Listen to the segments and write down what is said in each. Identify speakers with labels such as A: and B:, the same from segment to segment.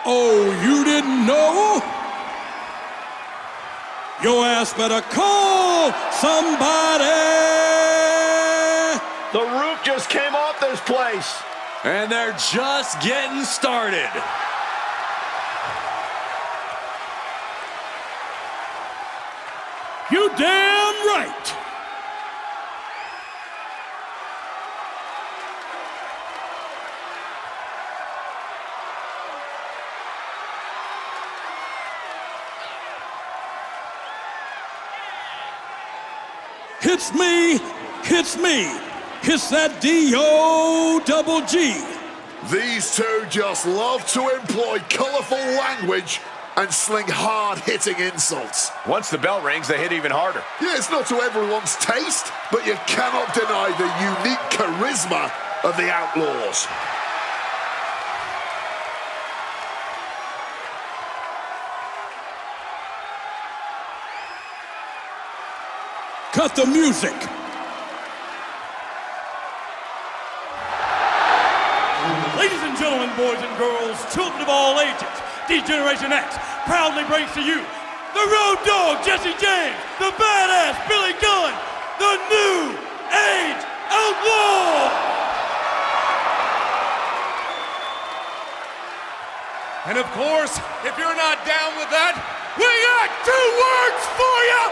A: Oh, you didn't know? Your ass better call somebody!
B: The roof just came off this place.
C: And they're just getting started.
A: You damn right! Hits me, hits me. Hits that D-O-double-G.
D: These two just love to employ colorful language and sling hard-hitting insults.
B: Once the bell rings, they hit even harder.
D: Yeah, it's not to everyone's taste, but you cannot deny the unique charisma of the Outlaws.
A: Cut the music.
E: Ladies and gentlemen, boys and girls, children of all ages, D-Generation X proudly brings to you the Road Dogg Jesse James, the badass Billy Gunn, the New Age Outlaw! And of course, if you're not down with that, we got 2 words for you!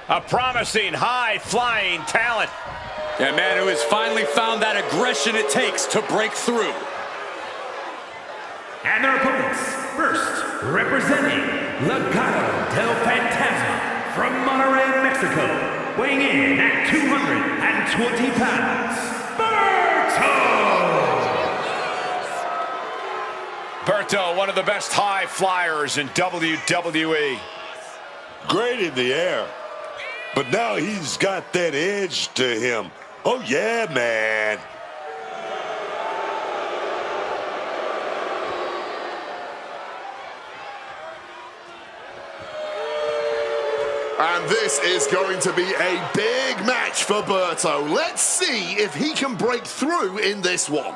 B: A promising, high-flying talent.
C: A man who has finally found that aggression it takes to break through.
F: And their opponents, first, representing Legado del Fantasma from Monterrey, Mexico, weighing in at 220 pounds,
B: Berto, one of the best high flyers in WWE.
G: Great in the air, but now he's got that edge to him. Oh yeah, man.
D: And this is going to be a big match for Berto. Let's see if he can break through in this one.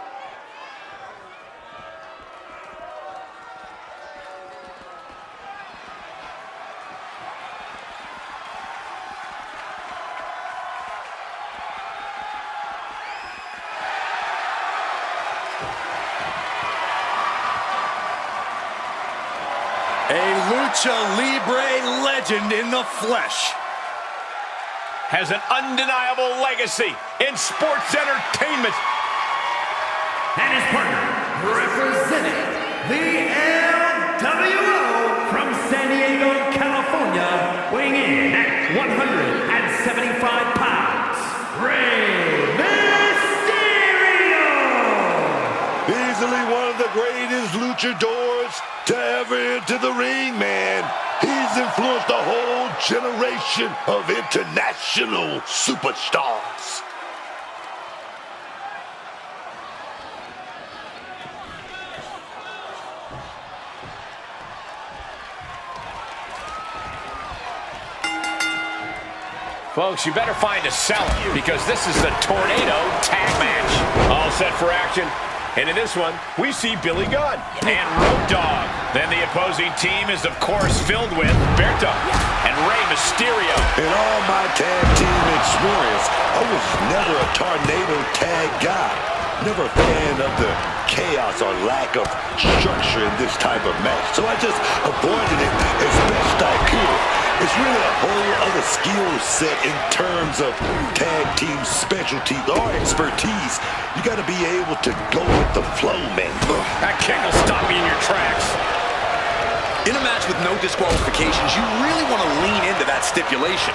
C: A Lucha Libre legend in the flesh.
B: Has an undeniable legacy in sports entertainment.
F: And his partner, representing the LWO from San Diego, California, weighing in at 175 pounds, Rey Mysterio!
G: Easily one of the greatest luchadors to ever enter the ring, man. He's influenced a whole generation of international superstars.
B: Folks, you better find a seller because this is the Tornado Tag Match. All set for action. And in this one, we see Billy Gunn and Road Dogg. Then the opposing team is, of course, filled with Berto and Rey Mysterio.
G: In all my tag team experience, I was never a tornado tag guy. Never a fan of the chaos or lack of structure in this type of match. So I just avoided it as best I could. It's really a whole other skill set in terms of tag team specialty or expertise. You got to be able to go with the flow, man.
B: That kick will stop you in your tracks.
C: In a match with no disqualifications, you really want to lean into that stipulation.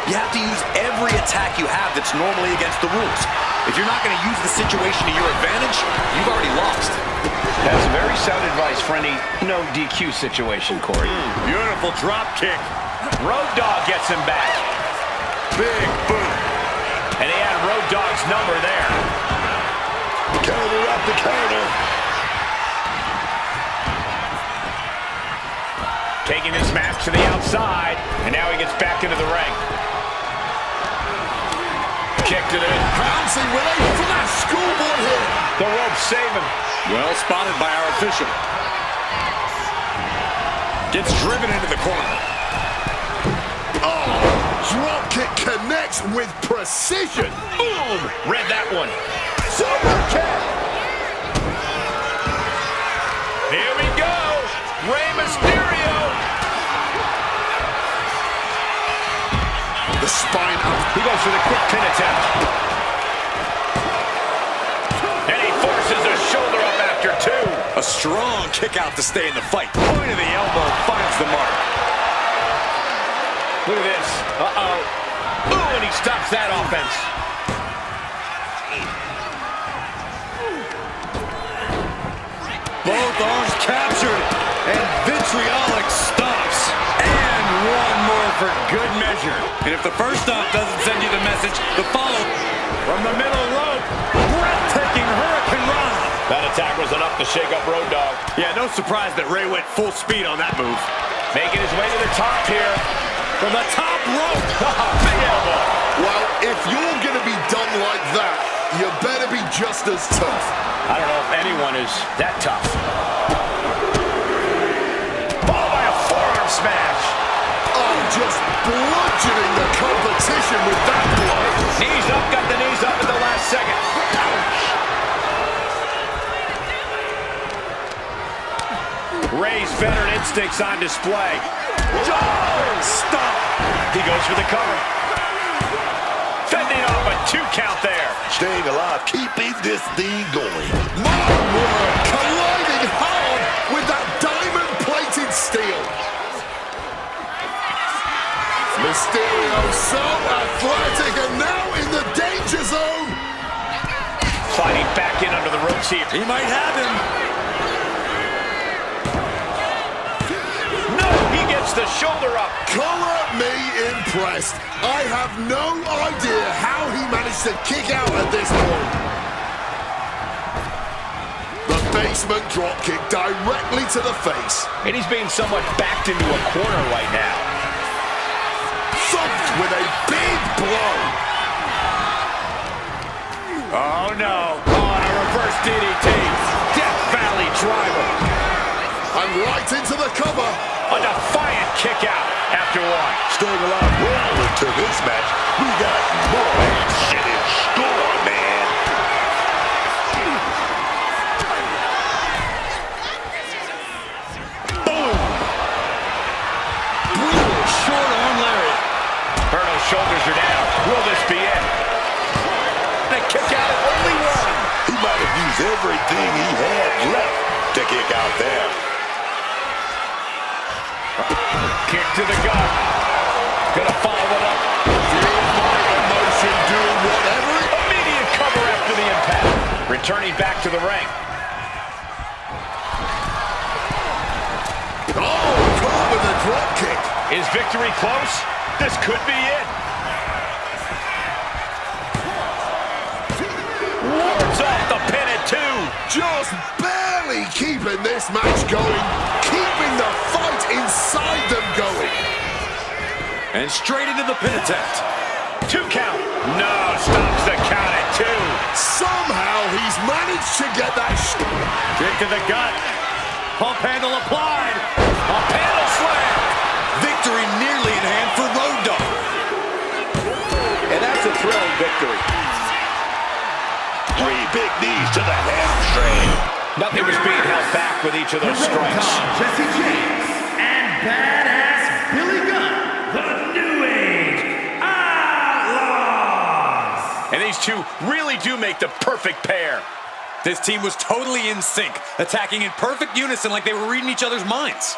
C: You have to use every attack you have that's normally against the rules. If you're not going to use the situation to your advantage, you've already lost.
B: That's very sound advice for any no DQ situation, Corey.
G: Beautiful drop kick.
B: Road Dogg gets him back.
G: Big boot.
B: And he had Road Dogg's number there.
G: Counter after counter.
B: Taking this match to the outside, and now he gets back into the ring. Kicked it in.
D: Pouncing with a flash schoolboy hit.
B: The rope saving.
C: Well spotted by our official. Gets driven into the corner.
D: Oh, drop kick connects with precision.
B: Boom! Read that one.
D: Super kick.
B: Here we go. Rey Mysterio.
D: The spine up.
B: He goes for the quick pin attempt. And he forces a shoulder up after two.
C: A strong kick out to stay in the fight. Point of the elbow finds the mark.
B: Look at this. Uh-oh. Ooh, and he stops that offense.
C: Both arms captured, and vitriolic stops. And one more for good measure. And if the first stop doesn't send you the message, the follow from the middle rope. Breathtaking Hurricane Rana.
B: That attack was enough to shake up Road Dogg.
C: Yeah, no surprise that Ray went full speed on that move.
B: Making his way to the top here.
C: From the top rope.
B: Big elbow.
D: Well, if you're going to be done like that, you better be just as tough.
B: I don't know if anyone is that tough. Followed by a forearm smash.
D: Oh, just bludgeoning the competition with that blow.
B: Knees up, got the knees up at the last second. Ray's veteran instincts on display.
C: Stop.
B: He goes for the cover. Fending off a 2 count there.
G: Staying alive, keeping this thing going.
D: My word, colliding hard with that diamond-plated steel. Mysterio so athletic and now in the danger zone.
B: Sliding back in under the ropes here.
C: He might have him.
B: No, he gets the shoulder up.
D: Color me impressed. I have no idea how he managed to kick out at this point. The basement dropkick directly to the face.
B: And he's being somewhat backed into a corner right now.
D: Thumped with a big blow.
B: Oh no. On a reverse DDT. Death Valley driver.
D: And right into the cover.
B: A defiant kick out after one.
G: Staying alive well into this match. We got more action in store, man.
C: Boom. Brutal short arm lariat.
B: Berto's shoulders are down. Will this be it? The kick out, only one.
G: He might have used everything he had left to kick out there.
B: Kick to the gut. Gonna follow it up.
D: Emotion doing whatever.
B: Immediate cover after the impact. Returning back to the ring.
D: Oh, caught with a drop kick.
B: Is victory close? This could be it. Wards off the pin at 2.
D: Just barely keeping this match going. Keeping the fight inside them going.
C: And straight into the pin attempt.
B: 2 count. No, stops the count at 2.
D: Somehow he's managed to get that
C: Kick to the gut. Pump handle applied. A panel slam. Victory nearly in hand for Road Dogg.
B: And that's a thrilling victory.
G: 3 big knees to the hamstring.
B: Nothing was being held back with each of those strikes.
F: Jesse James and Badass Billy Gunn, the New Age Outlaws.
B: And these two really do make the perfect pair.
C: This team was totally in sync, attacking in perfect unison like they were reading each other's minds.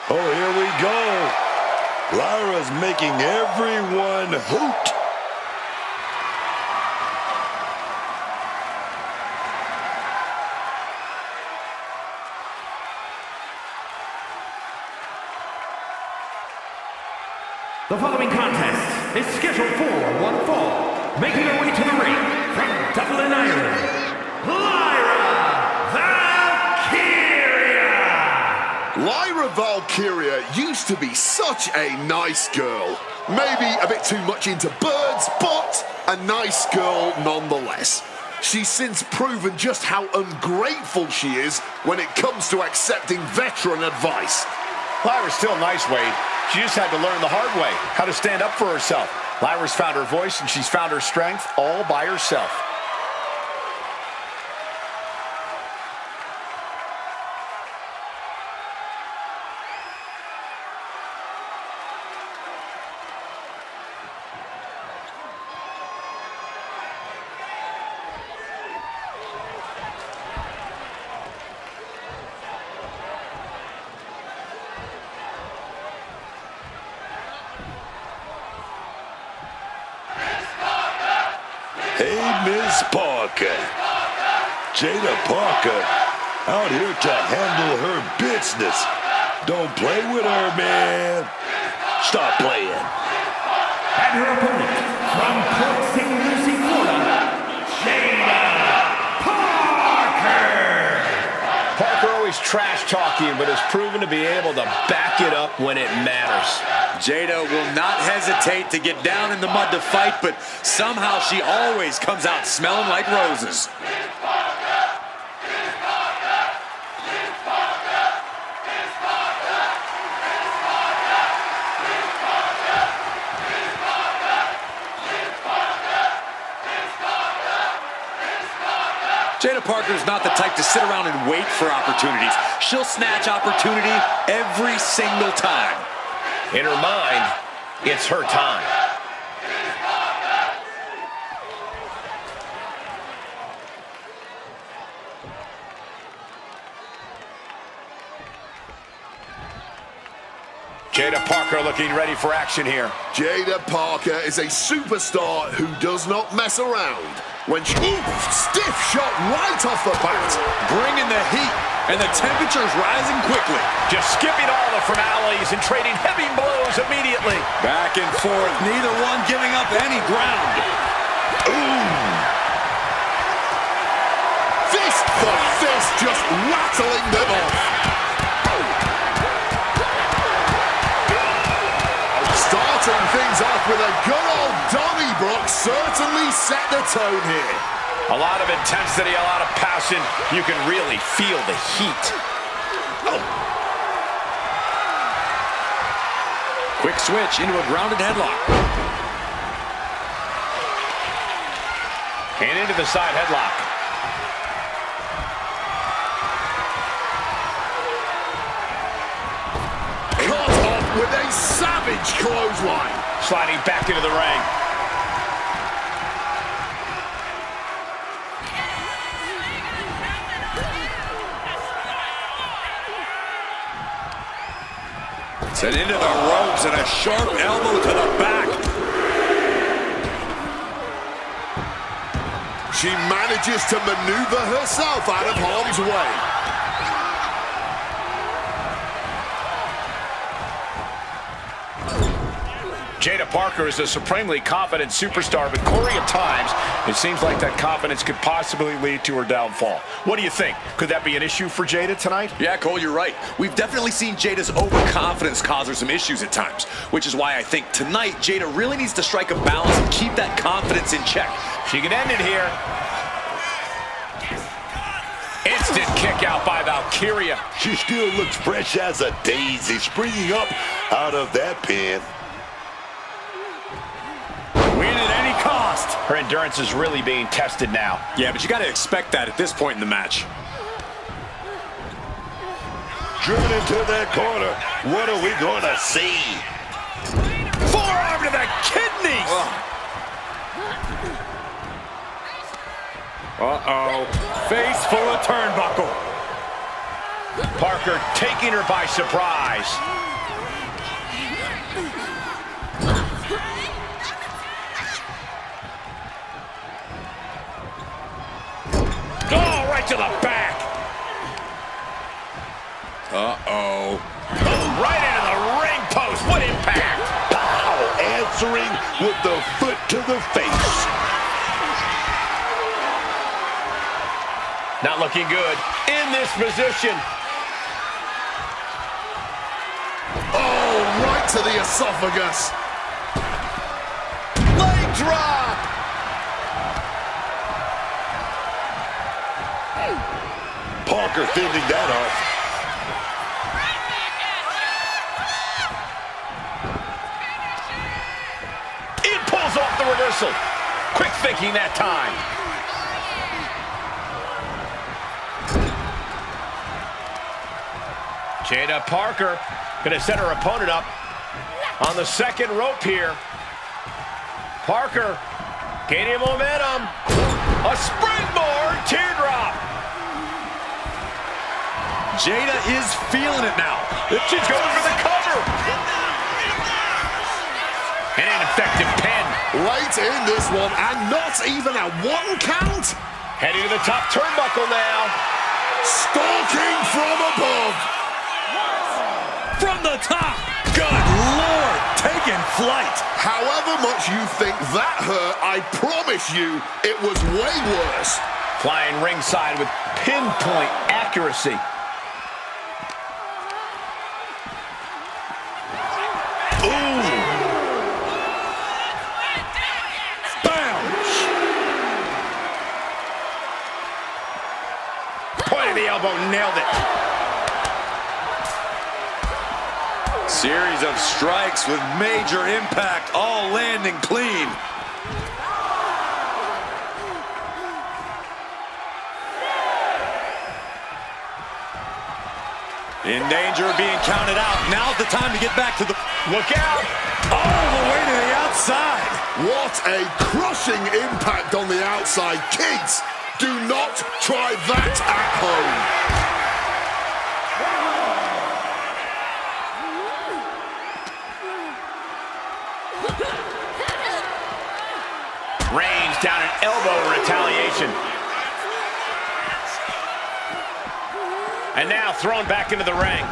G: Oh, here we go. Lyra's making everyone hoot.
F: The following contest is scheduled for one fall. Making her way to the ring from Dublin, Ireland, Lyra Valkyria!
D: Lyra Valkyria used to be such a nice girl. Maybe a bit too much into birds, but a nice girl nonetheless. She's since proven just how ungrateful she is when it comes to accepting veteran advice.
B: Lyra's still nice, Wade. She just had to learn the hard way, how to stand up for herself. Lyra's found her voice and she's found her strength all by herself.
G: Hey, Miss Parker. Jada Parker out here to handle her business. Don't play with her, man. Stop playing.
F: And her opponent from Port St. Lucie, Florida, Jada Parker!
B: Parker always trash talking, but has proven to be able to back it up when it matters.
C: Jada will not hesitate to get down in the mud to fight, but somehow she always comes out smelling like roses. Jada Parker's not the type to sit around and wait for opportunities. She'll snatch opportunity every single time.
B: In her mind, it's her time. Jada Parker looking ready for action here.
D: Jada Parker is a superstar who does not mess around. When she... Ooh, stiff shot right off the bat.
C: Bringing the heat, and the temperature's rising quickly.
B: Just skipping all the formalities and trading heavy blows immediately.
C: Back and forth, neither one giving up any ground.
D: Ooh. Fist for fist, just rattling them off. Starting things off with a good old Donnybrook certainly set the tone here.
B: A lot of intensity, a lot of passion. You can really feel the heat.
C: Oh. Quick switch into a grounded headlock.
B: And into the side headlock.
D: Caught off with a savage clothesline.
B: Sliding back into the ring.
C: Set into the ropes and a sharp elbow to the back.
D: She manages to maneuver herself out of harm's way.
B: Jada Parker is a supremely confident superstar, but Corey, at times, it seems like that confidence could possibly lead to her downfall. What do you think? Could that be an issue for Jada tonight?
C: Yeah, Cole, you're right. We've definitely seen Jada's overconfidence cause her some issues at times, which is why I think tonight Jada really needs to strike a balance and keep that confidence in check.
B: She can end it here. Instant kick out by Valkyria.
G: She still looks fresh as a daisy, springing up out of that pin.
C: Win at any cost.
B: Her endurance is really being tested now.
C: Yeah, but you got to expect that at this point in the match.
G: Driven into that corner. What are we going to see?
C: Forearm to the kidneys. Uh-oh. Face full of turnbuckle.
B: Parker taking her by surprise. Oh, right to the back.
D: Uh-oh.
B: Right into the ring post. What impact.
G: Pow! Answering with the foot to the face.
B: Not looking good in this position.
D: Oh, right to the esophagus. Leg drop.
G: Parker fending that off.
B: It pulls off the reversal. Quick thinking that time. Jada Parker gonna set her opponent up on the second rope here. Parker gaining momentum. A springboard teardrop.
C: Jada is feeling it now.
B: She's going for the cover. An ineffective pin.
D: Late in this one, and not even a 1 count.
B: Heading to the top turnbuckle now.
D: Stalking from above.
C: From the top. Good Lord, taking flight.
D: However much you think that hurt, I promise you it was way worse.
B: Flying ringside with pinpoint accuracy. Point of the elbow, nailed it.
C: Series of strikes with major impact, all landing clean. In danger of being counted out. Now's the time to get back to the...
B: Look out!
C: All the way to the outside.
D: What a crushing impact on the outside. Kids, do not try that at home.
B: Reigns down an elbow retaliation. And now thrown back into the ring.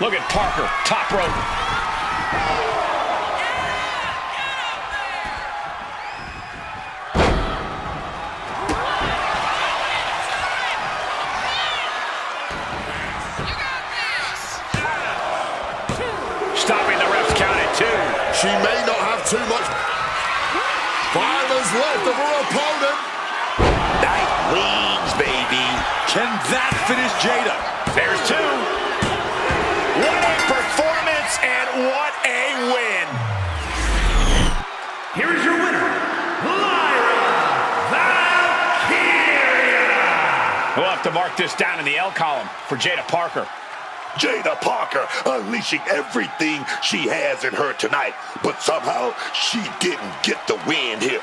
B: Look at Parker, top rope. Stopping the ref's count at 2.
D: She may not have too much fibers left of her opponent.
G: Night wings, baby.
C: Can that finish Jada?
B: There's 2. What a performance and what a win.
F: Here is your winner, Lyra Valkyria.
B: We'll have to mark this down in the L column for Jada Parker.
G: Jada Parker unleashing everything she has in her tonight, but somehow she didn't get the win here.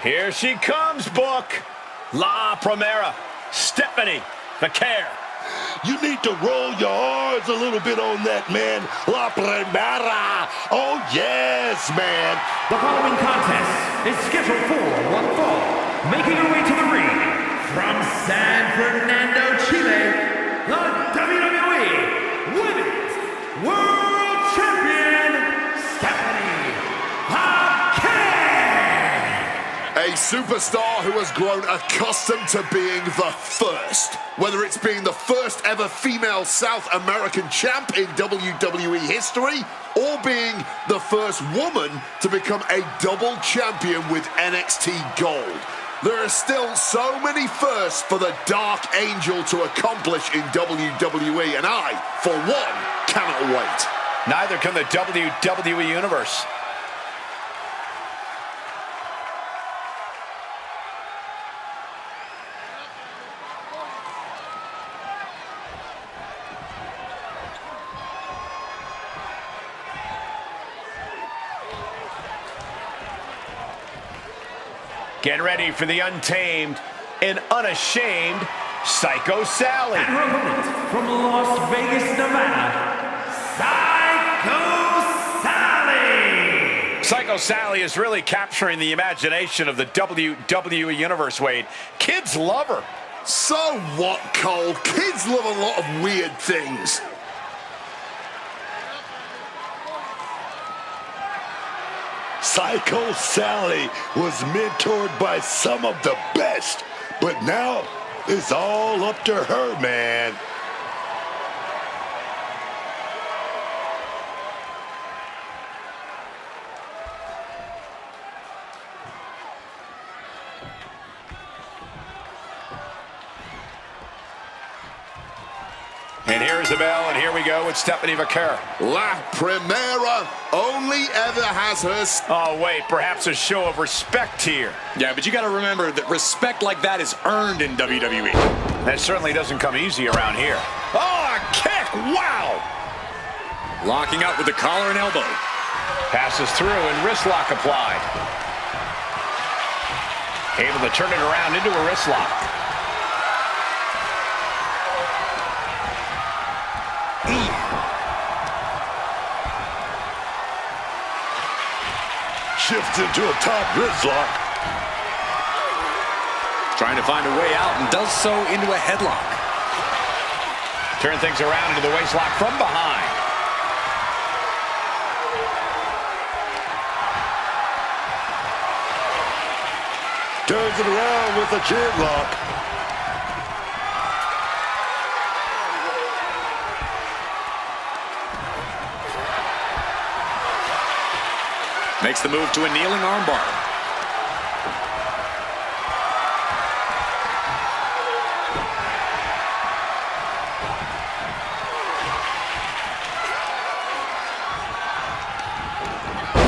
B: Here she comes, Book. La Primera, Stephanie Vaquer.
G: You need to roll your R's a little bit on that, man. La Primera. Oh, yes, man.
F: The following contest is scheduled for one fall. Making her way to the ring from San Fernando, Chile, the WWE Women's World Champion, Stephanie Vaquer.
D: A superstar who has grown accustomed to being the first. Whether it's being the first ever female South American champ in WWE history, or being the first woman to become a double champion with NXT Gold. There are still so many firsts for the Dark Angel to accomplish in WWE, and I, for one, cannot wait.
B: Neither can the WWE Universe. Get ready for the untamed and unashamed Psycho Sally.
F: And her opponent from Las Vegas, Nevada, Psycho Sally.
B: Psycho Sally is really capturing the imagination of the WWE Universe, Wade. Kids love her.
D: So what, Cole? Kids love a lot of weird things.
G: Psycho Sally was mentored by some of the best, but now it's all up to her, man.
B: And here's the bell, and here we go with Stephanie Vaquer.
D: La Primera only ever has her...
B: Oh, wait, perhaps a show of respect here.
C: Yeah, but you got to remember that respect like that is earned in WWE.
B: That certainly doesn't come easy around here. Oh, a kick! Wow!
C: Locking up with the collar and elbow.
B: Passes through and wrist lock applied. Able to turn it around into a wrist lock.
G: Shifts into a top wrist lock.
C: Trying to find a way out and does so into a headlock.
B: Turn things around into the waist lock from behind.
G: Turns it around with a chin lock.
C: Makes the move to a kneeling armbar.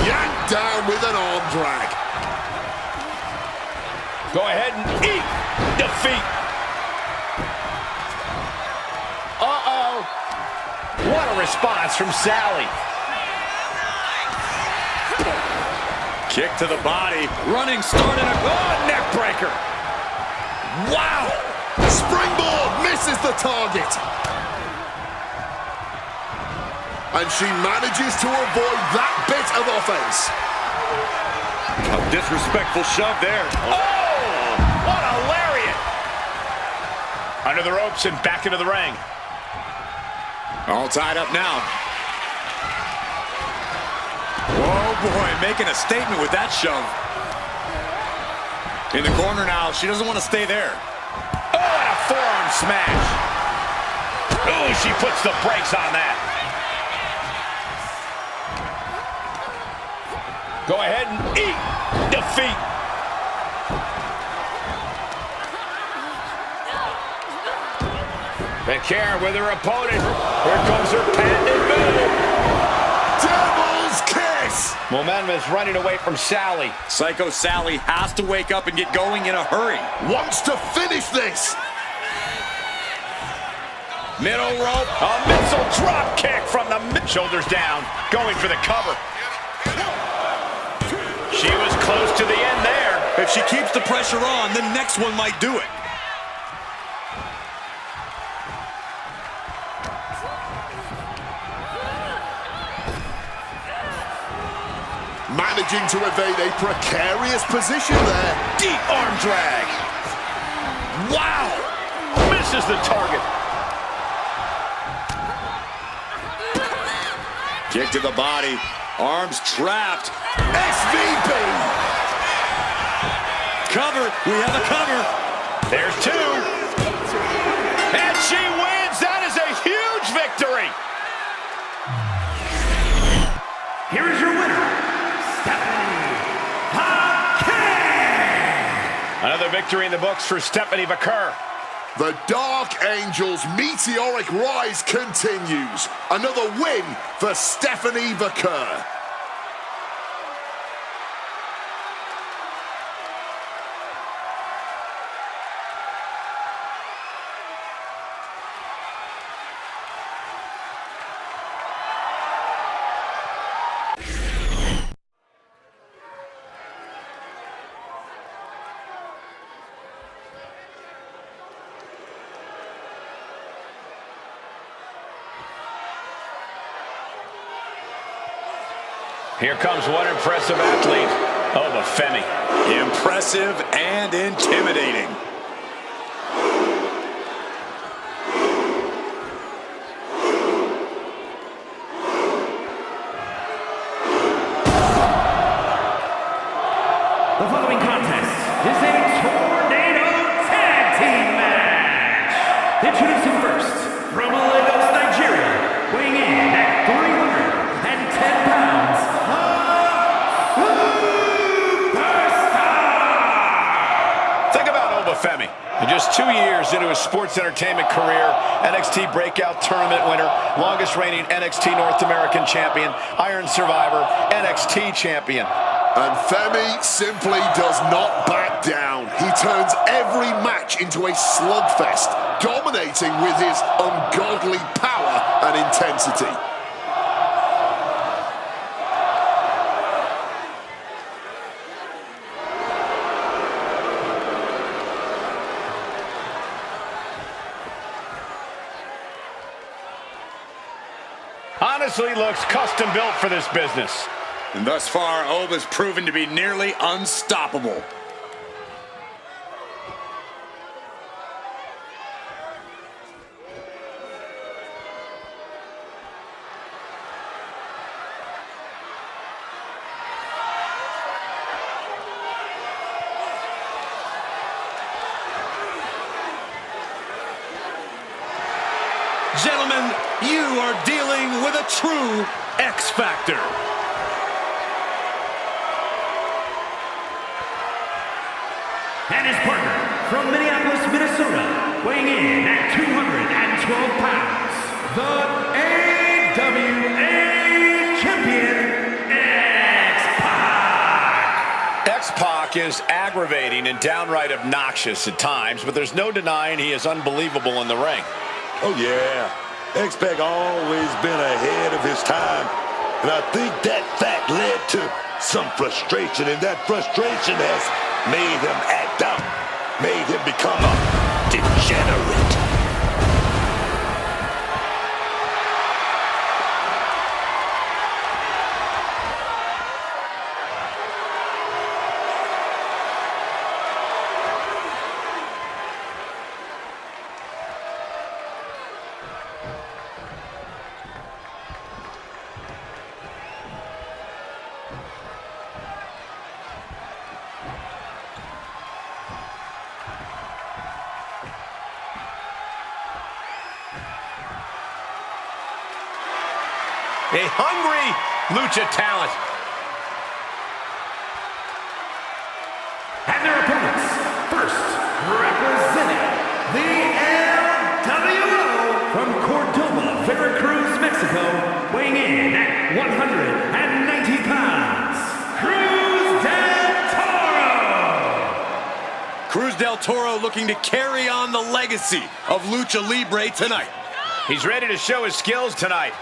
D: Yanked down with an arm drag.
B: Go ahead and eat defeat. Uh-oh. What a response from Sally.
C: Kick to the body. Running start and a neck breaker.
D: Wow! Springboard misses the target. And she manages to avoid that bit of offense.
C: A disrespectful shove there.
B: Oh! What a lariat! Under the ropes and back into the ring.
C: All tied up now. Oh boy, making a statement with that shove. In the corner now, she doesn't want to stay there.
B: Oh, and a forearm smash. Oh, she puts the brakes on that. Go ahead and eat defeat. Vaquer with her opponent. Here comes her patented move.
D: Devil's kiss!
B: Momentum is running away from Sally.
C: Psycho Sally has to wake up and get going in a hurry.
D: Wants to finish this.
B: Middle rope. A missile drop kick from the shoulders down. Going for the cover. She was close to the end there.
C: If she keeps the pressure on, the next one might do it.
D: Managing to evade a precarious position there.
B: Deep arm drag. Wow. Misses the target.
C: Kick to the body. Arms trapped.
D: SVP!
C: Cover. We have a cover.
B: There's two. And she wins. That is a huge victory.
F: Here is your winner, Stephanie Vaquer.
B: Another victory in the books for Stephanie Vaquer.
D: The Dark Angels' meteoric rise continues. Another win for Stephanie Vaquer.
B: Here comes one impressive athlete, Obafemi.
C: Impressive and intimidating.
F: The following contest is a Tornado Tag Team match. Introducing first, from Lagos, Nigeria, weighing in at 310 pounds, Superstar!
B: Think about Obafemi. In just 2 years into his sports entertainment career, NXT Breakout Tournament winner, longest reigning NXT North American champion, Iron Survivor, NXT champion.
D: And Femi simply does not back down. He turns every match into a slugfest, dominating with his ungodly power and intensity.
B: Honestly looks custom built for this business.
C: And thus far, Oba's proven to be nearly unstoppable. Gentlemen, you are dealing with a true X Factor.
F: And his partner, from Minneapolis, Minnesota, weighing in at 212 pounds, the AWA Champion, X-Pac.
B: X-Pac is aggravating and downright obnoxious at times, but there's no denying he is unbelievable in the ring.
G: Oh, yeah. X-Pac always been ahead of his time. And I think that fact led to some frustration, and that frustration has made him act out, made him become a degenerate.
B: A hungry lucha talent.
F: And their opponents, first, representing the LWO from Cordoba, Veracruz, Mexico, weighing in at 190 pounds, Cruz del Toro.
C: Cruz del Toro looking to carry on the legacy of Lucha Libre tonight.
B: He's ready to show his skills tonight.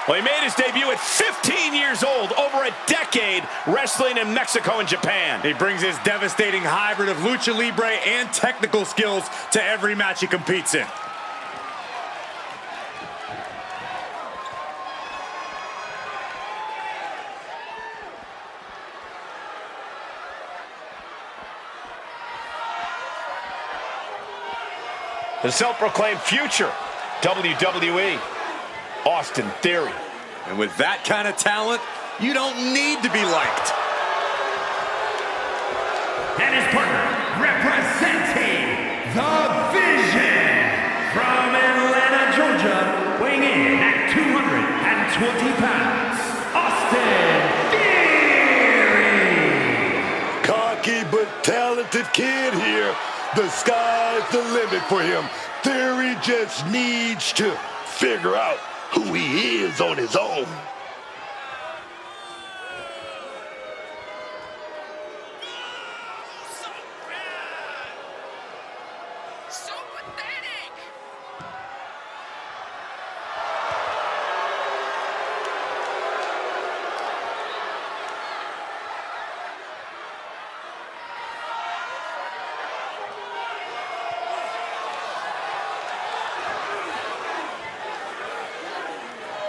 B: Well, he made his debut at 15 years old, over a decade wrestling in Mexico and Japan.
C: He brings his devastating hybrid of Lucha Libre and technical skills to every match he competes in.
B: The self-proclaimed future WWE, Austin Theory.
C: And with that kind of talent, you don't need to be liked.
F: And his partner, representing the Vision from Atlanta, Georgia, weighing in at 220 pounds, Austin Theory.
G: Cocky but talented kid here. The sky's the limit for him. Theory just needs to figure out who he is on his own.
H: So pathetic!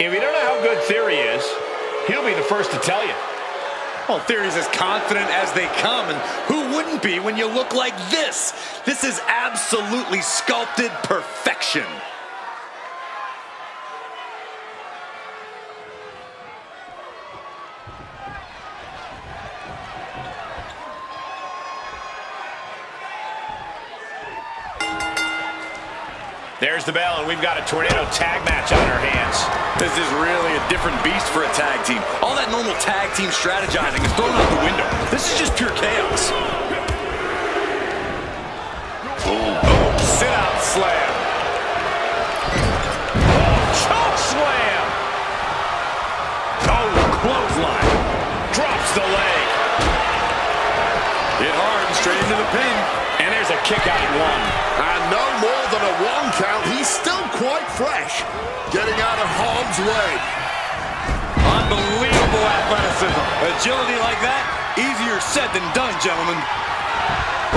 B: If you don't know how good Theory is, he'll be the first to tell you.
C: Well, Theory's as confident as they come, and who wouldn't be when you look like this? This is absolutely sculpted perfection.
B: There's the bell, and we've got a tornado tag match on our hands.
C: This is really a different beast for a tag team. All that normal tag team strategizing is thrown out the window. This is just pure chaos. Oh, sit-out slam.
B: Choke slam!
C: Oh, clothesline.
B: Drops the leg.
C: Hit hard and straight into the pin.
B: And there's a kick out at one.
D: And no more than a 1 count. He's still quite fresh. Getting out of harm's way.
C: Unbelievable athleticism. Agility like that, easier said than done, gentlemen.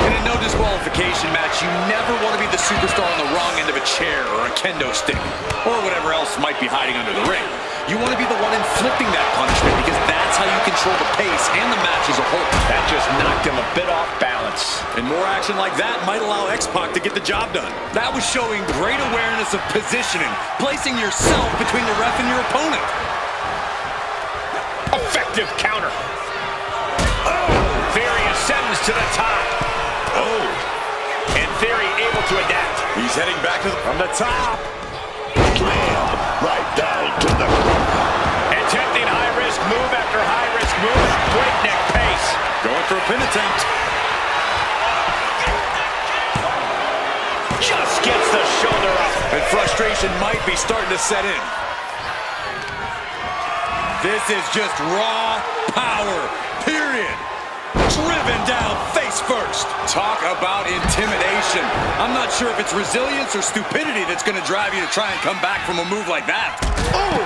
C: In a no disqualification match, you never want to be the superstar on the wrong end of a chair or a kendo stick, or whatever else might be hiding under the ring. You want to be the one inflicting that punishment because that's how you control the pace and the match as a whole.
B: That just knocked him a bit off balance.
C: And more action like that might allow X-Pac to get the job done. That was showing great awareness of positioning, placing yourself between the ref and your opponent.
B: Effective counter. Oh, Theory ascends to the top. Oh, and Theory able to adapt.
C: He's heading back to from the top.
G: Slam right down to the ground.
B: Attempting high-risk move after high-risk move at breakneck pace.
C: Going for a pin attempt.
B: Just gets the shoulder up.
C: And frustration might be starting to set in. This is just raw power, period. Driven down face first. Talk about intimidation. I'm not sure if it's resilience or stupidity that's going to drive you to try and come back from a move like that. Oh!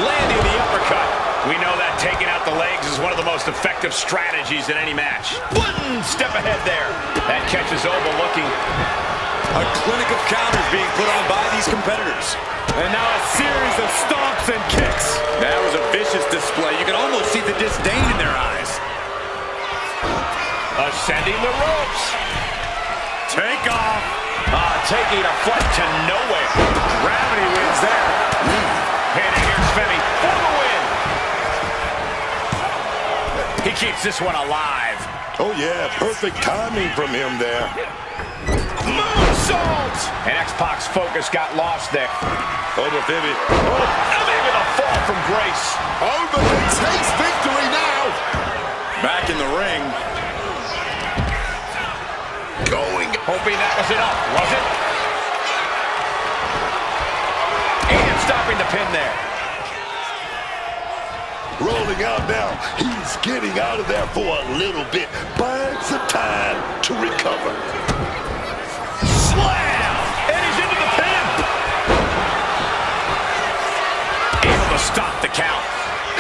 B: Landing the uppercut. We know that taking out the legs is one of the most effective strategies in any match. One step ahead there. That catches Oba looking.
C: A clinic of counters being put on by these competitors. And now a series of stomps and kicks. That was a vicious display. You can almost see the disdain in their eyes.
B: Ascending the ropes.
C: Take off.
B: Taking a flight to nowhere.
C: Gravity wins there.
B: And here's Femi for the win. He keeps this one alive.
G: Oh, yeah, perfect timing from him there.
B: Moonsault! And X-Pac's focus got lost there.
G: Over Femi.
B: Oh, with a fall from Grace.
D: Over can taste victory now.
C: Back in the ring.
D: Going.
B: Hoping that was enough, was it? And stopping the pin there.
G: Rolling out now. He's getting out of there for a little bit. Buying some time to recover.
B: Slam! And he's into the pin. Able to stop the count.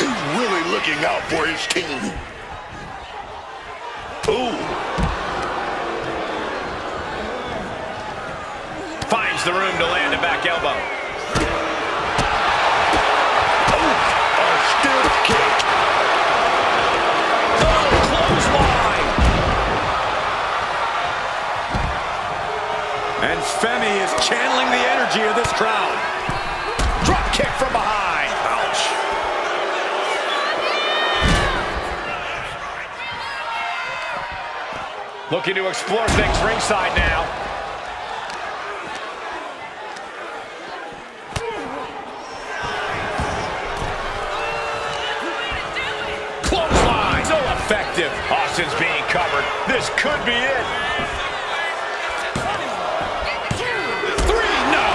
G: He's really looking out for his team. Ooh.
B: Finds the room to land a back elbow.
G: A stiff kick.
B: Oh, clothesline!
C: And Femi is channeling the energy of this crowd.
B: Drop kick from behind.
C: Ouch.
B: Looking to explore things ringside now. Clothesline! So effective. Austin's being covered. This could be it. 3, no!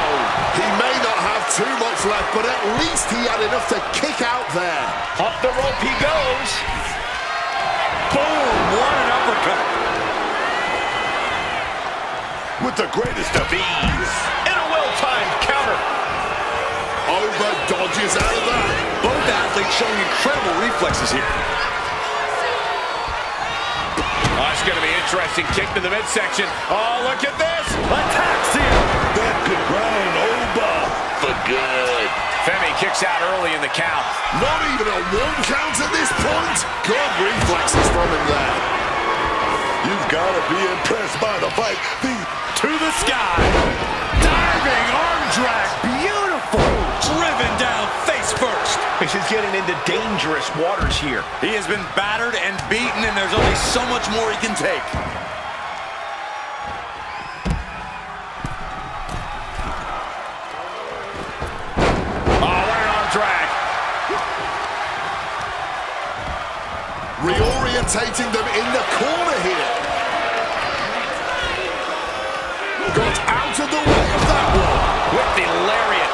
D: He may not have too much left, but at least he had enough to kick out there.
B: Up the rope he goes.
C: Boom! What an uppercut.
G: With the greatest of ease.
B: And a well-timed counter.
D: Over dodges out of that.
C: Both athletes showing incredible reflexes here.
B: Oh, it's going to be interesting. Kick to the midsection. Oh, look at this.
C: Attacks him.
G: That broken ground. Oba for good.
B: Femi kicks out early in the count.
D: Not even a 1 count at this point. Good reflexes from him there.
G: You've got to be impressed by the fight.
C: To the sky. Diving arm drag. Beautiful. Driven down face first.
I: This is getting into dangerous waters here.
C: He has been battered and beaten, and there's only so much more he can take.
D: Reorientating them in the corner here. Got out of the way of that one.
B: With the lariat.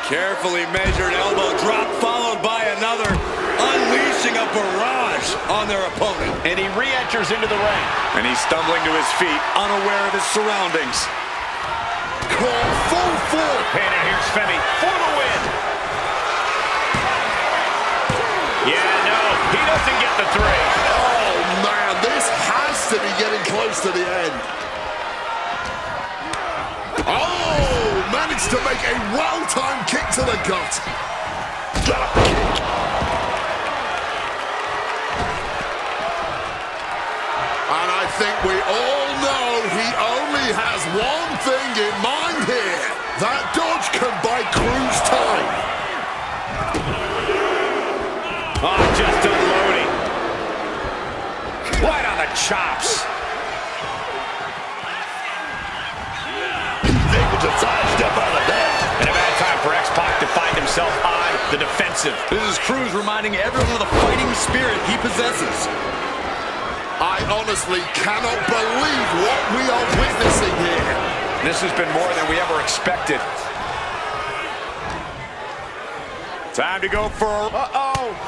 C: Carefully measured elbow drop followed by another, unleashing a barrage on their opponent.
B: And he re-enters into the ring.
C: And he's stumbling to his feet, unaware of his surroundings.
D: Call full force.
B: And here's Femi for the win. Yeah, no, he doesn't get the 3.
D: Oh, man, this has to be getting close to the end. Oh, managed to make a well-timed kick to the gut.
G: Drop kick.
D: And I think we all know he only has one thing in mind here. That dodge can buy Cruz time.
B: Oh, just unloading. Right on the chops.
G: He's able to sidestep out of that.
B: And a bad time for X-Pac to find himself on the defensive.
C: This is Cruz reminding everyone of the fighting spirit he possesses.
D: I honestly cannot believe what we are witnessing here.
B: This has been more than we ever expected.
C: Time to go for...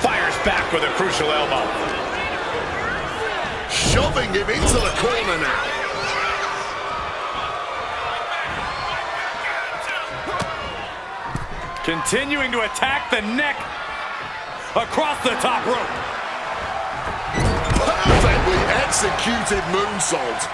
B: Fires back with a crucial elbow.
D: Shoving him into the corner now.
C: Continuing to attack the neck across the top rope.
D: Perfectly executed moonsault.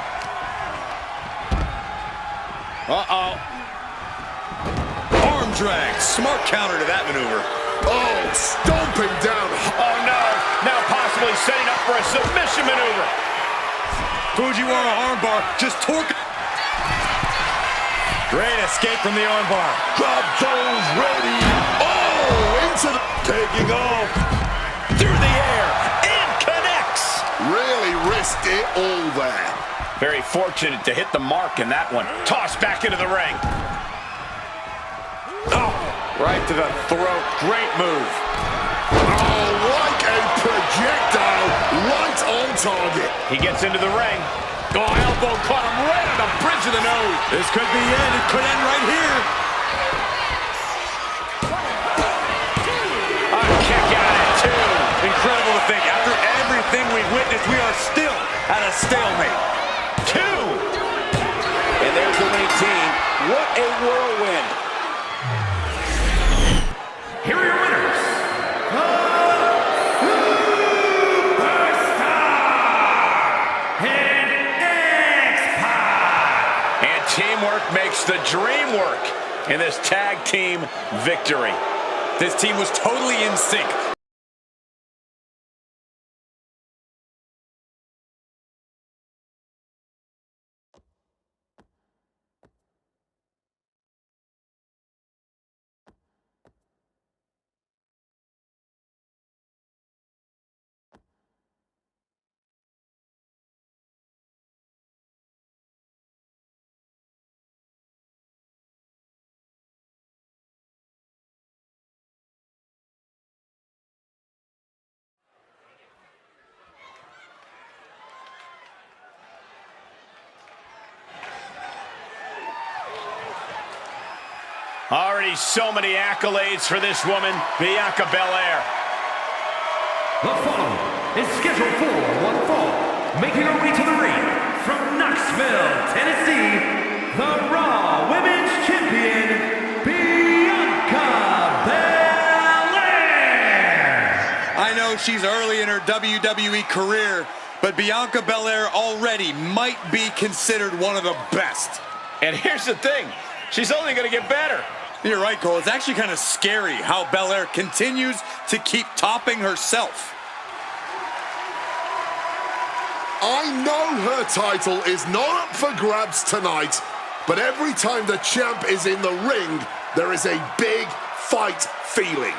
C: Arm drag. Smart counter to that maneuver.
D: Oh, stomping down.
B: Oh, no. Now possibly setting up for a submission maneuver.
C: Fujiwara armbar. Just torque. Great escape from the armbar.
G: Drop those ready.
D: Oh, into the...
G: Taking off.
C: Through the air. And connects.
D: Really risked it all there.
B: Very fortunate to hit the mark in that one. Tossed back into the ring.
C: Oh, right to the throat. Great move.
D: Oh, like a projectile, right on target.
B: He gets into the ring. Oh, elbow caught him right on the bridge of the nose.
C: This could be it. It could end right here.
B: A kick out at 2.
C: Incredible to think. After everything we've witnessed, we are still at a stalemate.
B: 2.
C: And there's the winning team. What a whirlwind.
F: Here are your winners, the Superstar and X-Pac.
B: And teamwork makes the dream work in this tag team victory.
C: This team was totally in sync.
B: Already so many accolades for this woman, Bianca Belair.
F: The following is scheduled for one fall, making her way to the ring from Knoxville, Tennessee, the Raw Women's Champion, Bianca Belair.
C: I know she's early in her WWE career, but Bianca Belair already might be considered one of the best.
B: And here's the thing, she's only going to get better.
C: You're right, Cole. It's actually kind of scary how Belair continues to keep topping herself.
D: I know her title is not up for grabs tonight, but every time the champ is in the ring, there is a big fight feeling.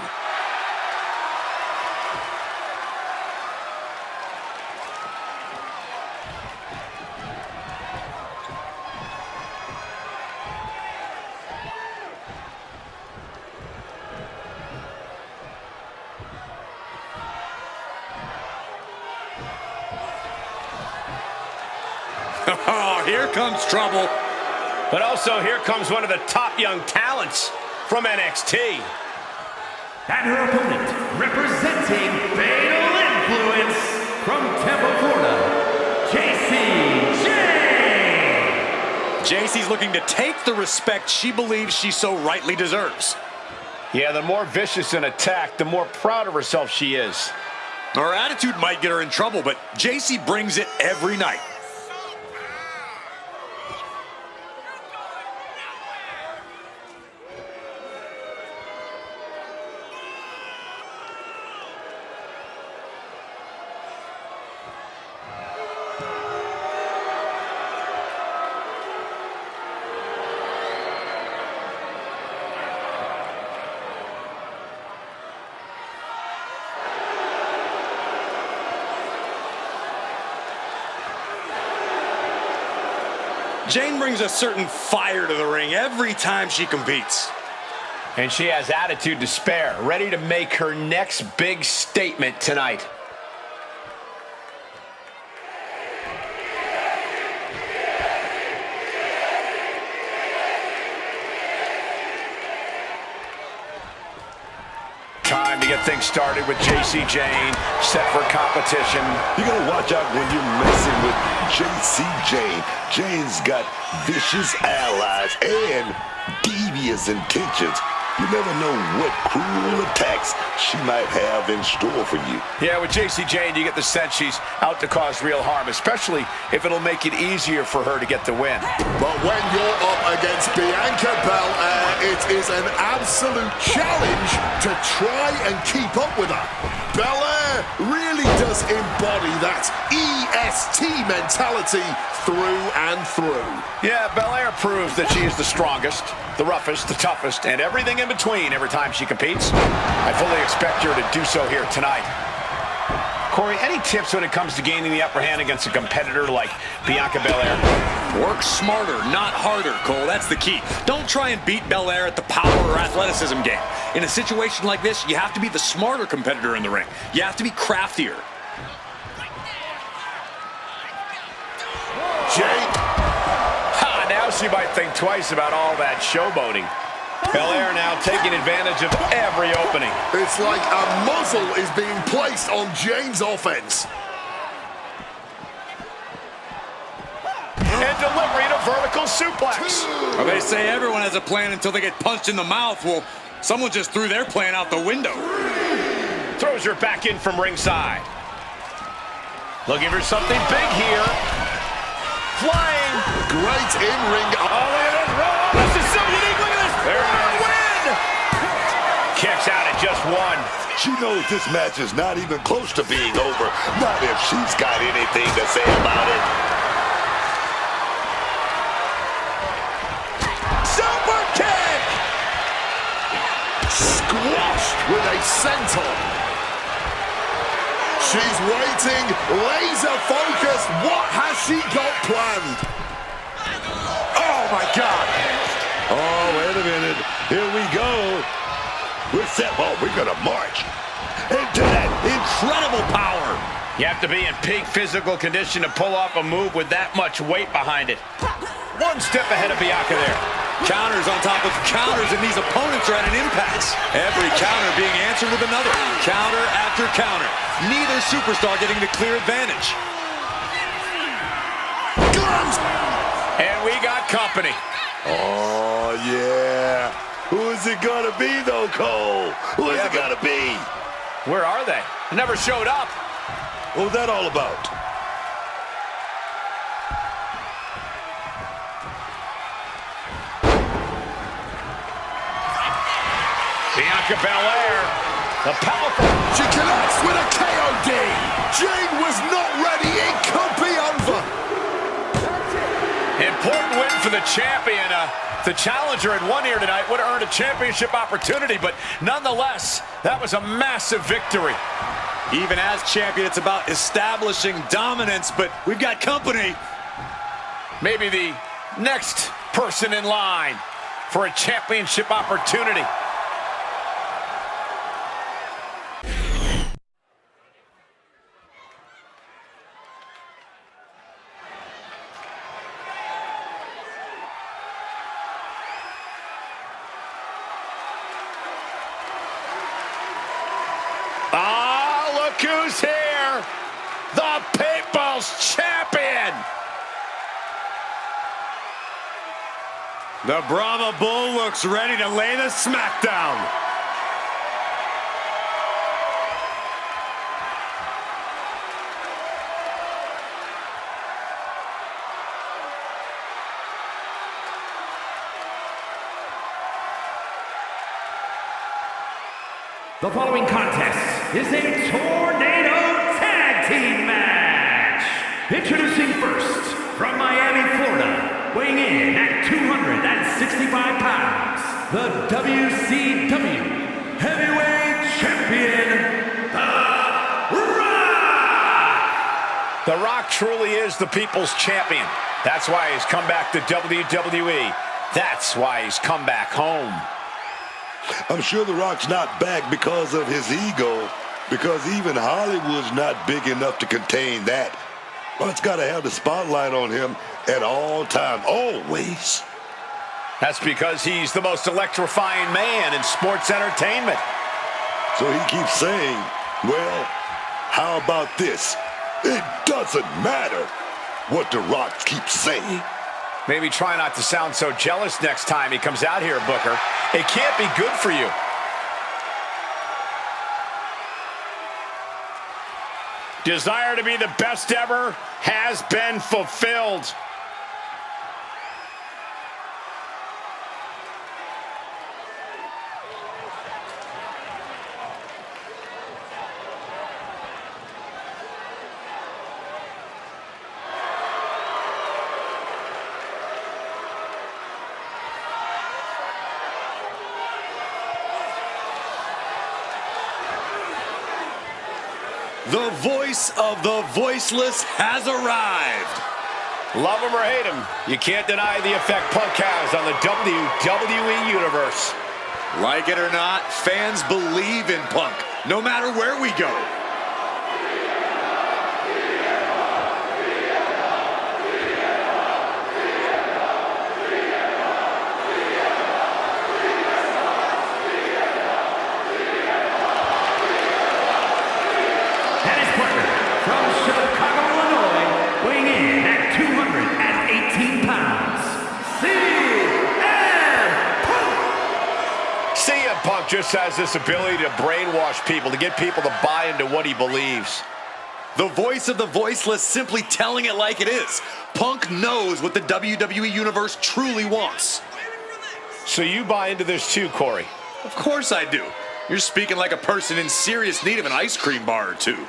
C: Oh, here comes trouble.
B: But also, here comes one of the top young talents from NXT.
F: And her opponent, representing Fatal Influence from Tampa, Florida, JC Jane.
C: JC's looking to take the respect she believes she so rightly deserves.
B: Yeah, the more vicious an attack, the more proud of herself she is.
C: Her attitude might get her in trouble, but JC brings it every night. Jane brings a certain fire to the ring every time she competes.
B: And she has attitude to spare, ready to make her next big statement tonight. Time to get things started with JC Jane, set for competition.
G: You gotta watch out when you're messing with JC Jane. Jane's got vicious allies and devious intentions. You never know what cruel attacks she might have in store for you.
B: Yeah, with JC Jane, you get the sense she's out to cause real harm, especially if it'll make it easier for her to get the win.
D: But when you're up against Bianca Belair, it is an absolute challenge to try and keep up with her. Belair really does embody that EST mentality through and through.
B: Yeah, Belair proves that she is the strongest, the roughest, the toughest, and everything in between every time she competes. I fully expect her to do so here tonight. Corey, any tips when it comes to gaining the upper hand against a competitor like Bianca Belair?
C: Work smarter, not harder, Cole. That's the key. Don't try and beat Belair at the power or athleticism game. In a situation like this, you have to be the smarter competitor in the ring. You have to be craftier.
D: Jane.
B: Now she might think twice about all that showboating. Belair now taking advantage of every opening.
D: It's like a muzzle is being placed on Jane's offense.
B: And delivering a vertical suplex.
C: Well, they say everyone has a plan until they get punched in the mouth. Well, someone just threw their plan out the window.
B: Throws her back in from ringside. Looking for something big here. Flying.
D: Great in-ring.
B: Oh, look at this. Oh, this is so unique. Look at this. There it is. Win. Kicks out at just one.
G: She knows this match is not even close to being over. Not if she's got anything to say about it.
B: Super kick.
D: Squashed with a senton. She's waiting, laser focused. What has she got planned?
G: Oh, my God. Oh, wait a minute. Here we go. We're set. Oh, we're going to march into that incredible power.
B: You have to be in peak physical condition to pull off a move with that much weight behind it. One step ahead of Bianca there.
C: Counters on top of counters, and these opponents are at an impasse. Every counter being answered with another. Counter after counter. Neither superstar getting the clear advantage.
B: And we got company.
G: Oh, yeah. Who is it going to be, though, Cole? Who is it going to be?
B: Where are they? Never showed up.
G: What was that all about?
B: Bianca Belair, the powerful.
D: She connects with a KOD. Jade was not ready. It could be over.
B: Important win for the champion. The challenger had won here tonight, would have earned a championship opportunity, but nonetheless, that was a massive victory.
C: Even as champion, it's about establishing dominance, but we've got company.
B: Maybe the next person in line for a championship opportunity. Look who's here! The People's Champion!
C: The Brahma Bull looks ready to lay the smackdown.
F: The following contest is a Tornado Tag Team match. Introducing first, from Miami, Florida, weighing in at 265 pounds, the WCW Heavyweight Champion, The Rock!
B: The Rock truly is the People's Champion. That's why he's come back to WWE. That's why he's come back home.
G: I'm sure The Rock's not back because of his ego, because even Hollywood's not big enough to contain that. Rock's got to have the spotlight on him at all times, always.
B: That's because he's the most electrifying man in sports entertainment.
G: So he keeps saying, well, how about this? It doesn't matter what The Rock keeps saying.
B: Maybe try not to sound so jealous next time he comes out here, Booker. It can't be good for you. Desire to be the best ever has been fulfilled.
C: The voice of the voiceless has arrived.
B: Love him or hate him, you can't deny the effect Punk has on the WWE Universe.
C: Like it or not, fans believe in Punk, no matter where we go.
B: Punk just has this ability to brainwash people, to get people to buy into what he believes.
C: The voice of the voiceless simply telling it like it is. Punk knows what the WWE Universe truly wants.
B: So you buy into this too, Corey?
C: Of course I do. You're speaking like a person in serious need of an ice cream bar or two.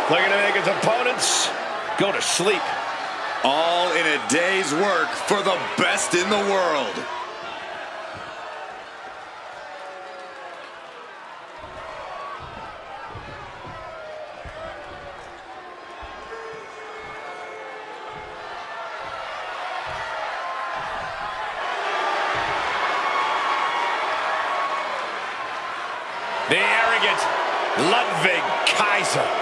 B: Looking to make his opponents go to sleep.
C: All in a day's work for the best in the world.
B: The arrogant Ludwig Kaiser.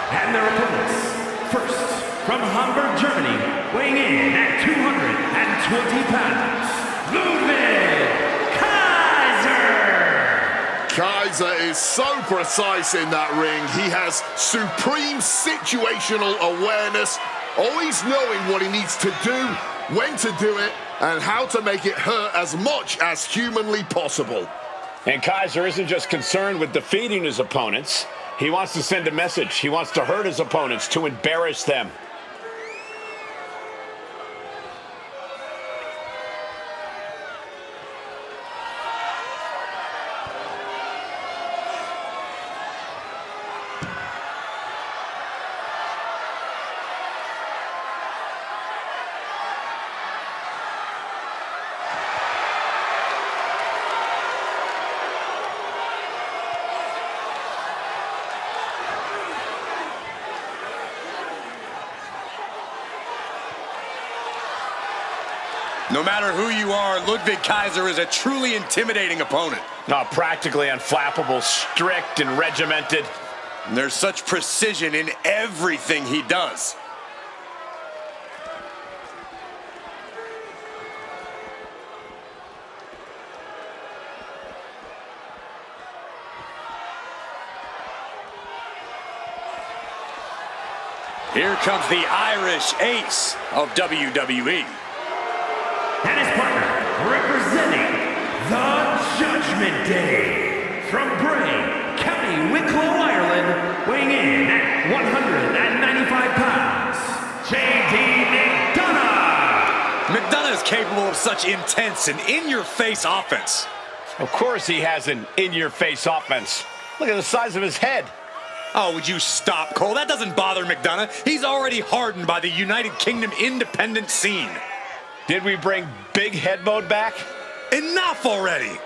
F: And their opponents, first, from Hamburg, Germany, weighing in at 220 pounds, Ludwig Kaiser!
D: Kaiser is so precise in that ring. He has supreme situational awareness, always knowing what he needs to do, when to do it, and how to make it hurt as much as humanly possible.
B: And Kaiser isn't just concerned with defeating his opponents. He wants to send a message. He wants to hurt his opponents, to embarrass them.
C: No matter who you are, Ludwig Kaiser is a truly intimidating opponent.
B: Practically unflappable, strict and regimented.
C: And there's such precision in everything he does. Here comes the Irish Ace of WWE.
F: And his partner, representing the Judgment Day, from Bray, County Wicklow, Ireland, weighing in at 195 pounds, J.D. McDonagh!
C: McDonagh is capable of such intense and in-your-face offense.
B: Of course he has an in-your-face offense. Look at the size of his head.
C: Oh, would you stop, Cole? That doesn't bother McDonagh. He's already hardened by the United Kingdom independent scene.
B: Did we bring big head mode back?
C: Enough already!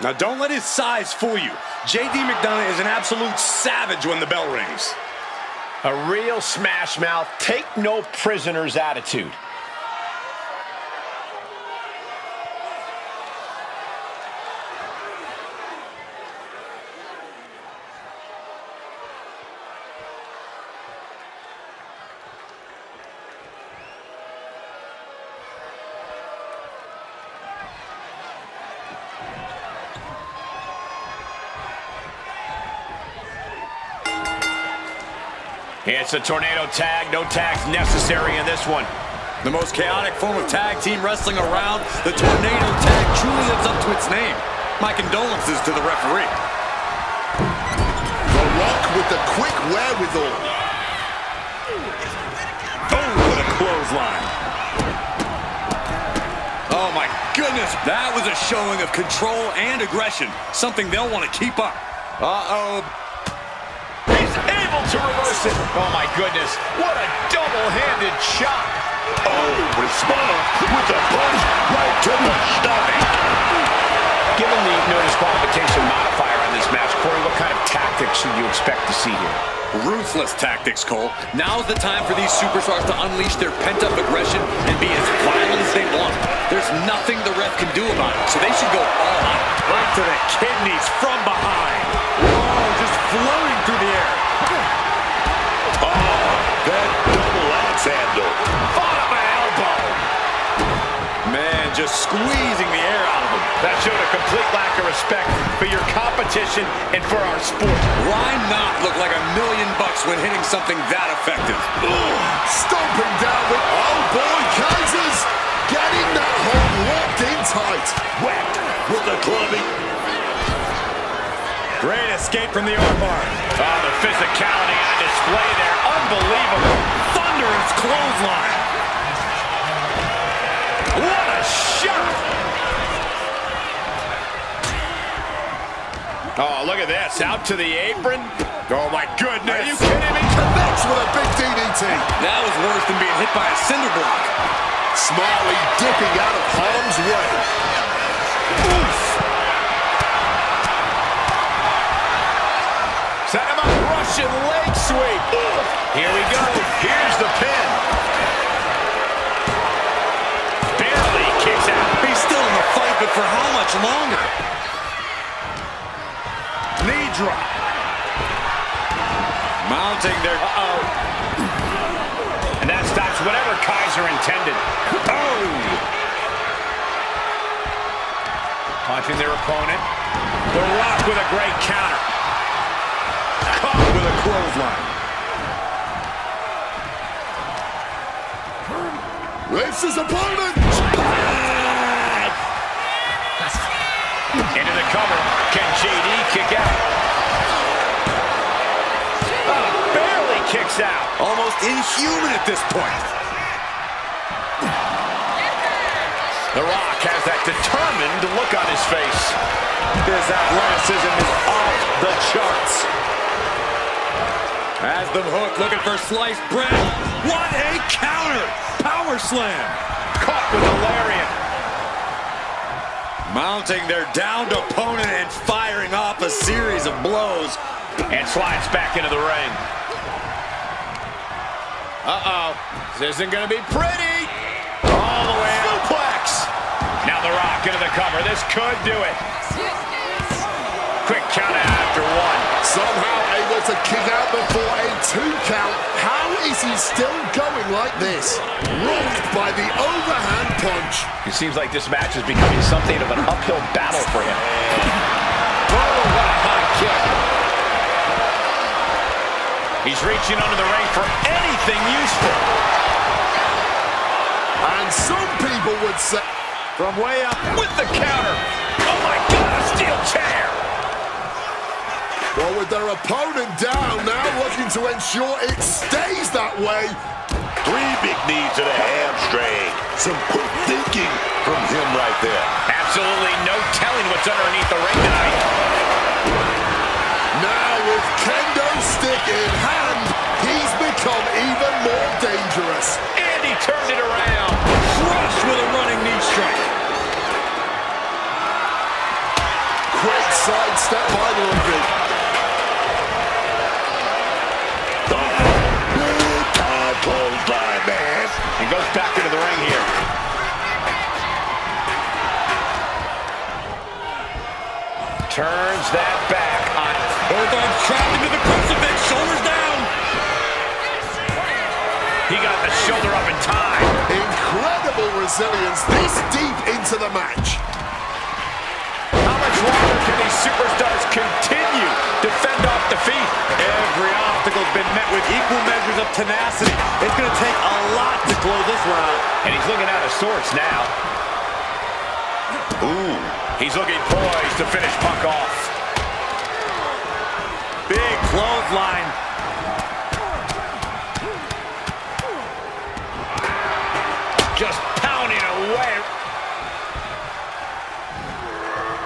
C: Now don't let his size fool you. J.D. McDonagh is an absolute savage when the bell rings.
B: A real smash mouth, take no prisoners attitude. It's a tornado tag. No tags necessary in this one.
C: The most chaotic form of tag team wrestling around, the tornado tag truly lives up to its name. My condolences to the referee.
D: The Rock with the quick wherewithal.
C: Oh, what a clothesline. Oh my goodness, that was a showing of control and aggression. Something they'll want to keep up. Uh-oh.
B: Able to reverse it. Oh my goodness, what a double-handed shot.
G: Oh, respond with a punch right to the stomach.
B: Given the no disqualification modifier on this match, Corey, what kind of tactics should you expect to see here?
C: Ruthless tactics, Cole. Now's the time for these superstars to unleash their pent-up aggression and be as violent as they want. There's nothing the ref can do about it, so they should go all out.
I: Right to the kidneys from behind. Oh, just floating through the air.
G: Oh, that double axe handle.
B: Bottom elbow.
C: Man, just squeezing the air out of him.
B: That showed a complete lack of respect for your competition and for our sport.
C: Why not look like $1 million when hitting something that effective?
D: Stomping down with, oh boy, Kaiser's getting that hold locked in tight.
G: Whacked with the clubbing.
I: Great escape from the armbar.
B: Oh, the physicality on display there. Unbelievable.
I: Thunderous clothesline. What a shot.
B: Oh, look at this. Out to the apron.
C: Oh, my goodness.
B: Are you kidding me?
D: Connects with a big DDT.
C: That was worse than being hit by a cinder block.
D: Smartly dipping out of harm's way. Oof.
B: Set him up. Russian leg sweep. Here we go. Here's the pin. Barely kicks out.
C: He's still in the fight, but for how much longer?
I: Knee drop.
C: Mounting their...
B: And that stops whatever Kaiser are intended. Oh! Punching their opponent. The Rock with a great counter.
I: Caught with a clothesline.
D: Lifts his opponent.
B: Into the cover. Can JD kick out? Barely kicks out.
C: Almost inhuman at this point.
B: The Rock has that determined look on his face.
I: This athleticism is off the charts. As the Hook looking for sliced bread. What a counter! Power slam.
B: Caught with a lariat.
C: Mounting their downed opponent and firing off a series of blows.
B: And slides back into the ring. Uh-oh. This isn't going to be pretty. All the way out. Suplex. Now the Rock into the cover. This could do it. Quick count after one.
D: Somehow able to kick out before a 2 count. How is he still going like this? Rocked by the overhand punch.
B: It seems like this match is becoming something of an uphill battle for him. Oh, what a high kick. He's reaching under the ring for anything useful.
D: And some people would say...
B: From way up with the counter. Oh my God, a steel chair.
D: Well, with their opponent down now, looking to ensure it stays that way.
G: 3 big knees to the hamstring. Some quick thinking from him right there.
B: Absolutely no telling what's underneath the ring tonight.
D: Now with kendo stick in hand, he's become even more dangerous.
B: And he turned it around. Crush with a running knee strike.
D: Quick sidestep by Ludwig.
G: Clothesline, man.
B: And goes back into the ring here. Turns that back on.
I: Both arms trapped into the crucifix. Shoulders down.
B: He got the shoulder up in time.
D: Incredible resilience this deep into the match.
B: How much longer can these superstars continue to fend off defeat?
I: Every obstacle's been met with equal measures of tenacity. It's going to take a lot to close this one out.
B: And he's looking out of sorts now. Ooh. He's looking poised to finish Punk off.
I: Big clothesline.
B: Just pounding away.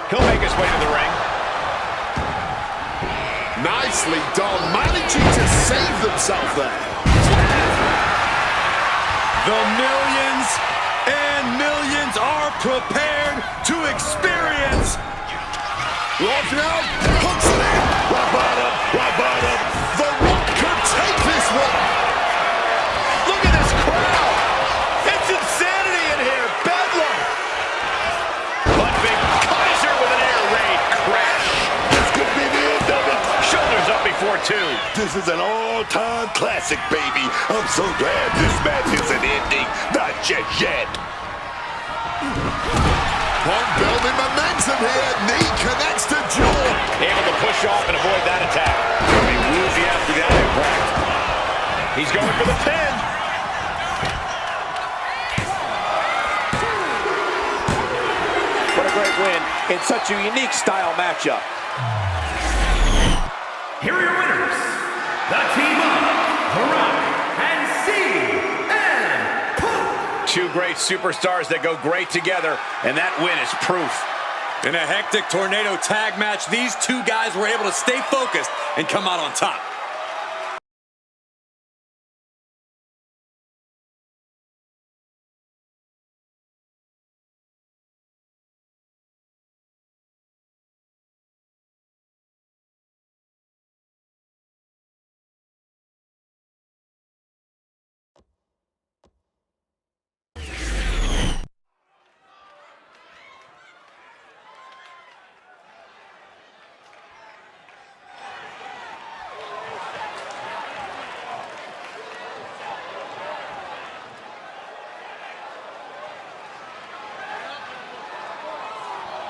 B: He'll make his way to the ring.
D: Nicely done, managing to save themselves there.
I: The millions and millions are prepared to experience.
D: Rock now, hooks it in.
G: Rock bottom, rock bottom.
D: The Rock could take this one.
B: Look at this crowd. It's insanity in here. Bedlam. Ludwig Kaiser with an air raid crash.
G: This could be the end of it.
B: Shoulders up before 2.
G: This is an all-time classic, baby. I'm so glad this match isn't ending. Not just yet.
D: Punk building momentum here. Knee connects to jaw.
B: Able to push off and avoid that attack. He'll be woozy after that impact. He's going for the pin.
I: What a great win in such a unique style matchup.
F: Here are your winners, the team of The Rock and CM Punk.
B: 2 great superstars that go great together, and that win is proof.
C: In a hectic tornado tag match, these 2 guys were able to stay focused and come out on top.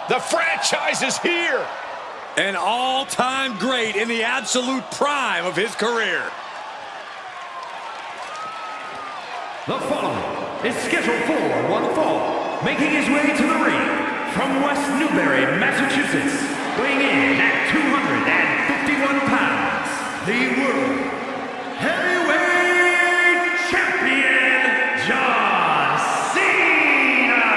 B: The franchise is here.
C: An all-time great in the absolute prime of his career.
F: The following is scheduled for one fall, making his way to the ring from West Newbury, Massachusetts, weighing in at 251 pounds, the World Heavyweight Champion, John Cena!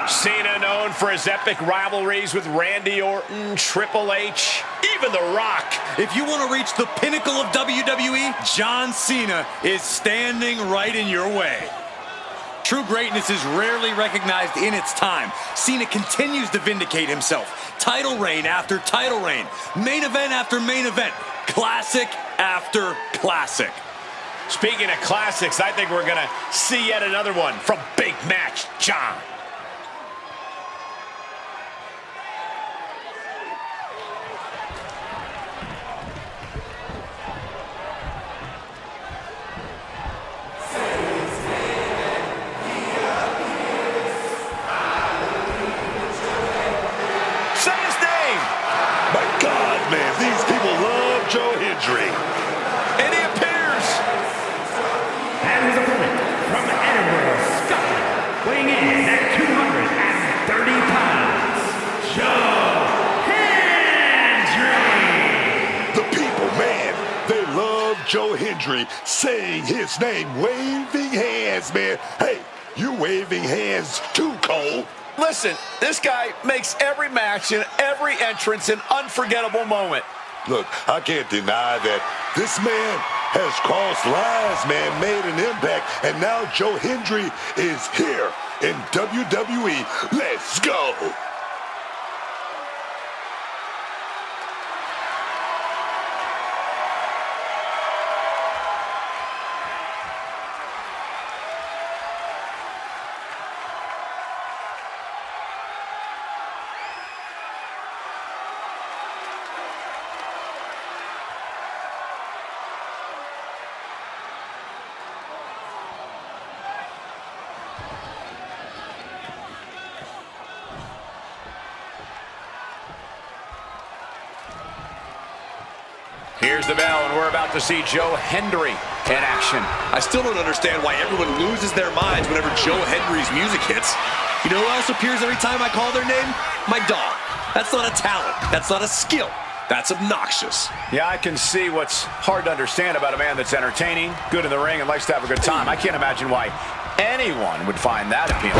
B: Cena known for his epic rivalries with Randy Orton, Triple H, even The Rock.
C: If you want to reach the pinnacle of WWE, John Cena is standing right in your way. True greatness is rarely recognized in its time. Cena continues to vindicate himself. Title reign after title reign. Main event after main event. Classic after classic.
B: Speaking of classics, I think we're going to see yet another one from Big Match John.
G: These people love Joe Hendry.
B: And he appears.
F: And his opponent from Edinburgh, Scotland, weighing in at 230 pounds, Joe Hendry.
G: The people, man, they love Joe Hendry saying his name, waving hands, man. Hey, you waving hands too, Cole.
B: Listen, this guy makes every match and every entrance an unforgettable moment.
G: Look, I can't deny that this man has crossed lines, man, made an impact, and now Joe Hendry is here in WWE. Let's go.
B: Here's the bell, and we're about to see Joe Hendry in action.
C: I still don't understand why everyone loses their minds whenever Joe Hendry's music hits. You know who else appears every time I call their name? My dog. That's not a talent. That's not a skill. That's obnoxious.
B: Yeah, I can see what's hard to understand about a man that's entertaining, good in the ring, and likes to have a good time. I can't imagine why anyone would find that appealing.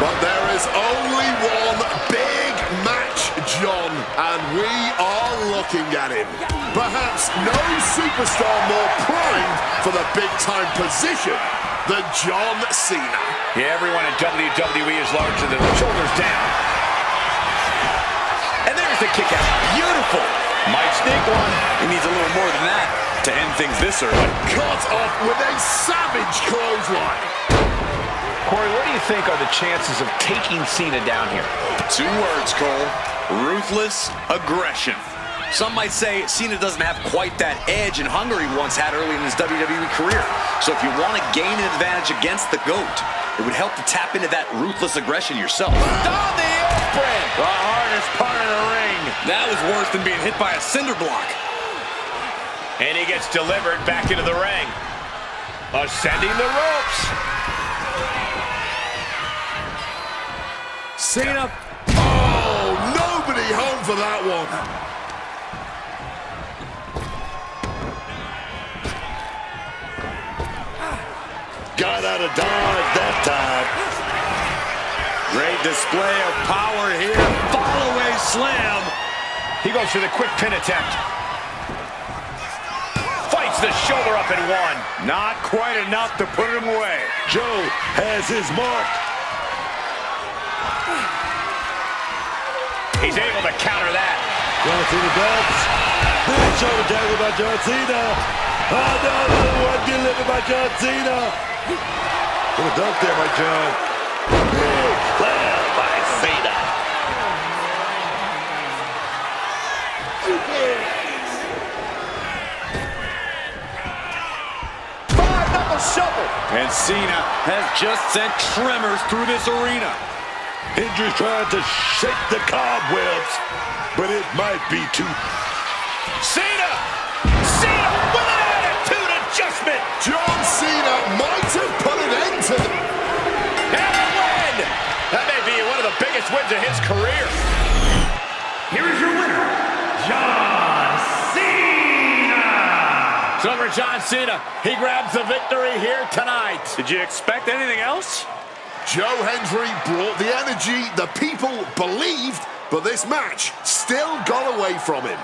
D: But there is only one big match, John, and we are looking at him. Perhaps no superstar more primed for the big-time position than John Cena.
B: Yeah, everyone in WWE is larger than the shoulders down. And there's the kick out. Beautiful. Might sneak one.
C: He needs a little more than that to end things this early.
D: Cut off with a savage clothesline.
B: Corey, what do you think are the chances of taking Cena down here?
C: 2 words, Cole. Ruthless aggression. Some might say Cena doesn't have quite that edge and hunger he once had early in his WWE career. So if you want to gain an advantage against the GOAT, it would help to tap into that ruthless aggression yourself.
B: Down the apron!
C: The hardest part of the ring. That was worse than being hit by a cinder block.
B: And he gets delivered back into the ring. Ascending the ropes.
C: Cena.
D: Oh, nobody home for that one.
G: Got out of dodge that time.
C: Great display of power here. Follow-away slam.
B: He goes for the quick pin attempt. Fights the shoulder up and one.
C: Not quite enough to put him away.
G: Joe has his mark.
B: He's able to counter that.
G: John Cena dumps. Big shoulder tackle by John Cena. Another one delivered by John Cena. Little dunk there by John. Big slam by Cena.
C: Five-knuckle shuffle. And Cena has just sent tremors through this arena.
G: Hendricks trying to shake the cobwebs, but it might be too...
B: Cena! Cena with an attitude adjustment!
D: John Cena might have put an end to the...
B: And a win! That may be one of the biggest wins of his career.
F: Here is your winner, John Cena!
B: So for John Cena, he grabs the victory here tonight.
I: Did you expect anything else?
D: Joe Hendry brought the energy the people believed, but this match still got away from him.